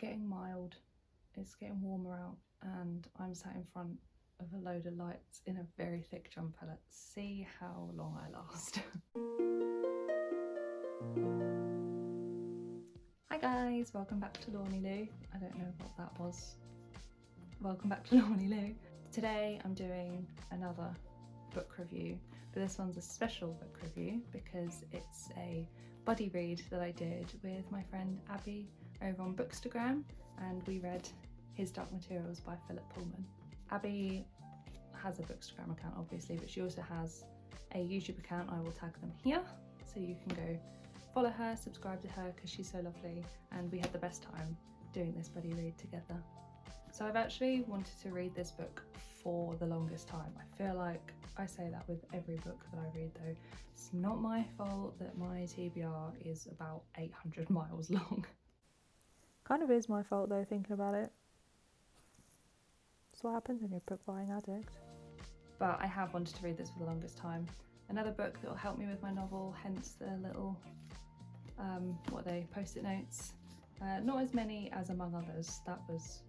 getting mild, it's getting warmer out, and I'm sat in front of a load of lights in a very thick jumper. Let's see how long I last. Hi guys, welcome back to Lorny Lou. I don't know what that was. Welcome back to Lorny Lou. Today I'm doing another book review, but this one's a special book review because it's a buddy read that I did with my friend Abby over on Bookstagram, and we read His Dark Materials by Philip Pullman. Abby has a Bookstagram account obviously, but she also has a YouTube account. I will tag them here so you can go follow her, subscribe to her because she's so lovely, and we had the best time doing this buddy read together. So I've actually wanted to read this book for the longest time. I feel like I say that with every book that I read though. It's not my fault that my TBR is about 800 miles long. Kind of is my fault though, thinking about it. That's what happens when you're a book buying addict. But I have wanted to read this for the longest time. Another book that will help me with my novel, hence the little, post-it notes. Not as many as Among Others, that was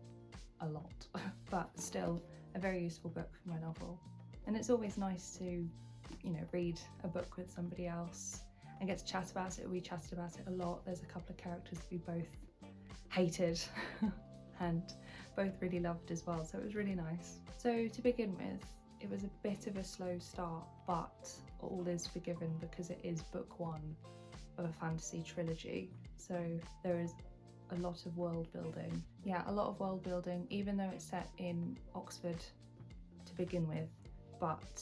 a lot, but still a very useful book for my novel. And it's always nice to, you know, read a book with somebody else and get to chat about it. We chatted about it a lot. There's a couple of characters that we both hated and both really loved as well, so it was really nice. So to begin with, it was a bit of a slow start, but all is forgiven because it is book one of a fantasy trilogy. So there is a lot of world building. Yeah, a lot of world building, even though it's set in Oxford to begin with, but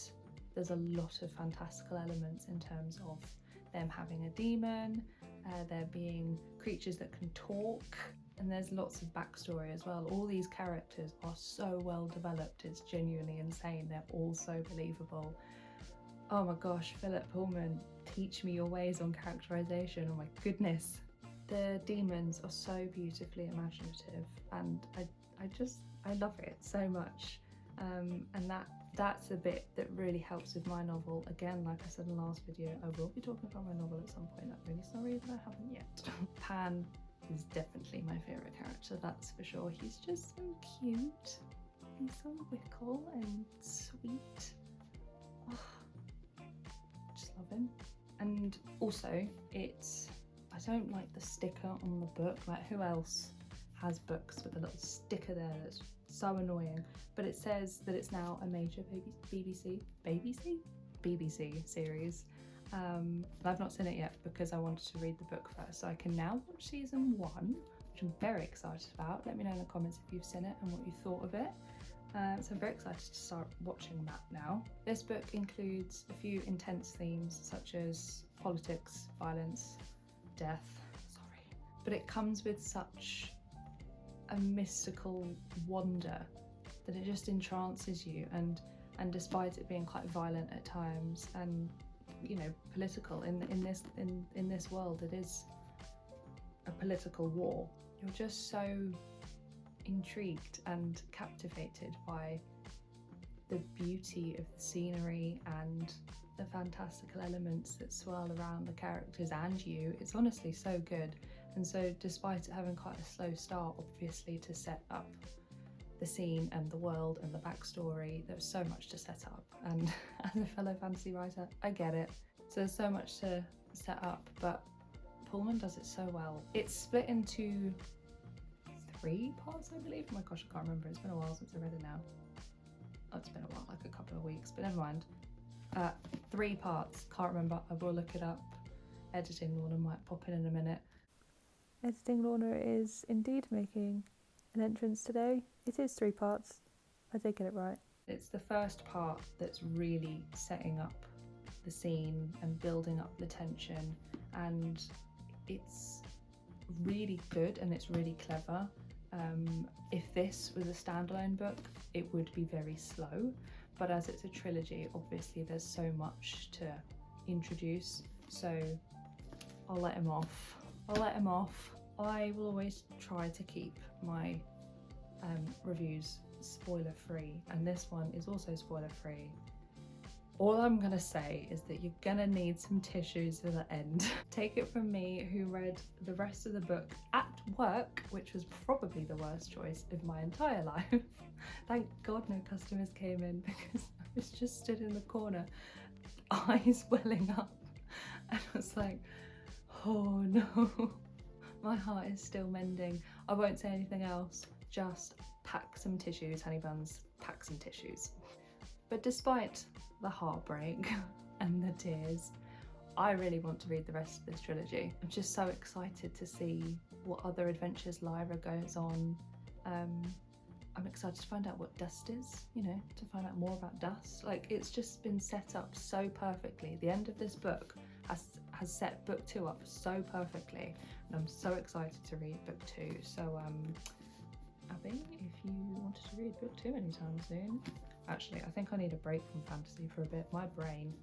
there's a lot of fantastical elements in terms of them having a demon, there being creatures that can talk, and there's lots of backstory as well. All these characters are so well developed, it's genuinely insane. They're all so believable. Oh my gosh, Philip Pullman, teach me your ways on characterization, oh my goodness. The demons are so beautifully imaginative, and I love it so much. And that's a bit that really helps with my novel. Again, like I said in the last video, I will be talking about my novel at some point. I'm really sorry that I haven't yet. Pan is definitely my favourite character, that's for sure. He's just so cute. He's so wickle and sweet. Oh, just love him. And also, I don't like the sticker on the book. Like, who else has books with a little sticker there that's so annoying? But it says that it's now a major BBC series. I've not seen it yet because I wanted to read the book first, so I can now watch season 1, which I'm very excited about. Let me know in the comments if you've seen it and what you thought of it. So I'm very excited to start watching that now. This book includes a few intense themes such as politics, violence, death, but it comes with such a mystical wonder that it just entrances you, and despite it being quite violent at times and, you know, political in this world, it is a political war. You're just so intrigued and captivated by the beauty of the scenery and the fantastical elements that swirl around the characters and you. It's honestly so good. And so despite it having quite a slow start, obviously, to set up the scene and the world and the backstory, there was so much to set up, and as a fellow fantasy writer, I get it. So there's so much to set up, but Pullman does it so well. It's split into 3 parts, I believe. Oh my gosh, I can't remember. It's been a while since I read it now. Oh, it's been a while, like a couple of weeks, but never mind. 3 parts, can't remember. I will look it up. Editing Lorna might pop in a minute. Editing Lorna is indeed making an entrance today. It is 3 parts. I did get it right. It's the first part that's really setting up the scene and building up the tension, and it's really good and it's really clever. If this was a standalone book, it would be very slow, but as it's a trilogy, obviously there's so much to introduce, so I'll let him off. I will always try to keep my reviews spoiler free, and this one is also spoiler free. All I'm gonna say is that you're gonna need some tissues for the end. Take it from me, who read the rest of the book at work, which was probably the worst choice of my entire life. Thank God no customers came in, because I was just stood in the corner, eyes welling up, and I was like, oh no. My heart is still mending. I won't say anything else, just pack some tissues, honey buns, pack some tissues. But despite the heartbreak and the tears, I really want to read the rest of this trilogy. I'm just so excited to see what other adventures Lyra goes on. I'm excited to find out what dust is, you know, to find out more about dust. Like, it's just been set up so perfectly. The end of this book has set book 2 up so perfectly, and I'm so excited to read book 2. So Abby, if you wanted to read book 2 anytime soon. Actually, I think I need a break from fantasy for a bit. My brain,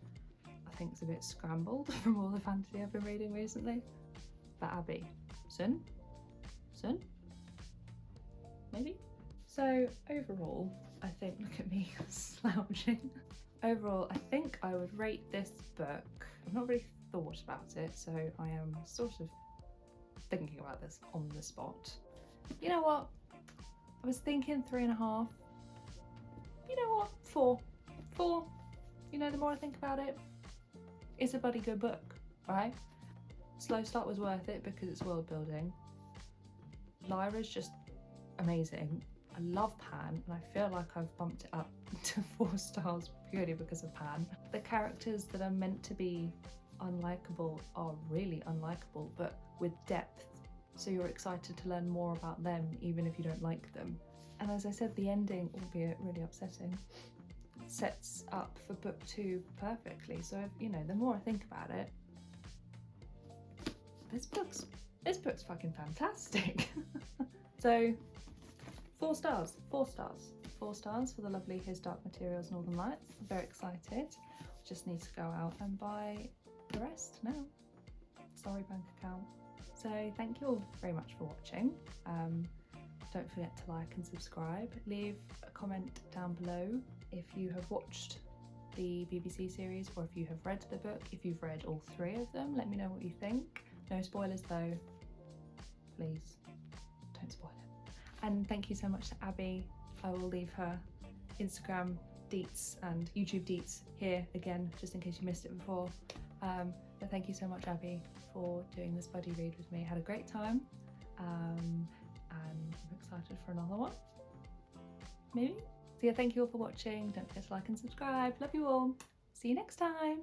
I think, is a bit scrambled from all the fantasy I've been reading recently. But Abby, soon? Maybe? So overall, I think, look at me slouching. Overall, I think I would rate this book. I've not really thought about it, so I am sort of thinking about this on the spot. You know what? I was thinking 3.5. You know what? 4. You know, the more I think about it, it's a bloody good book, right? Slow Start was worth it because it's world building. Lyra's just amazing. I love Pan, and I feel like I've bumped it up to 4 stars purely because of Pan. The characters that are meant to be unlikable are really unlikable, but with depth, so you're excited to learn more about them even if you don't like them. And as I said, the ending, albeit really upsetting, sets up for book 2 perfectly. So, you know, the more I think about it, this book's fucking fantastic. So 4 stars. 4 stars for the lovely His Dark Materials Northern Lights. I'm very excited. Just need to go out and buy the rest now. Sorry, bank account. So thank you all very much for watching. Don't forget to like and subscribe. Leave a comment down below if you have watched the BBC series or if you have read the book. If you've read all 3 of them, let me know what you think. No spoilers though. Please, don't spoil it. And thank you so much to Abby. I will leave her Instagram deets and YouTube deets here again, just in case you missed it before. But thank you so much, Abby, for doing this buddy read with me. I had a great time. And I'm excited for another one, maybe. So yeah, thank you all for watching. Don't forget to like and subscribe. Love you all. See you next time.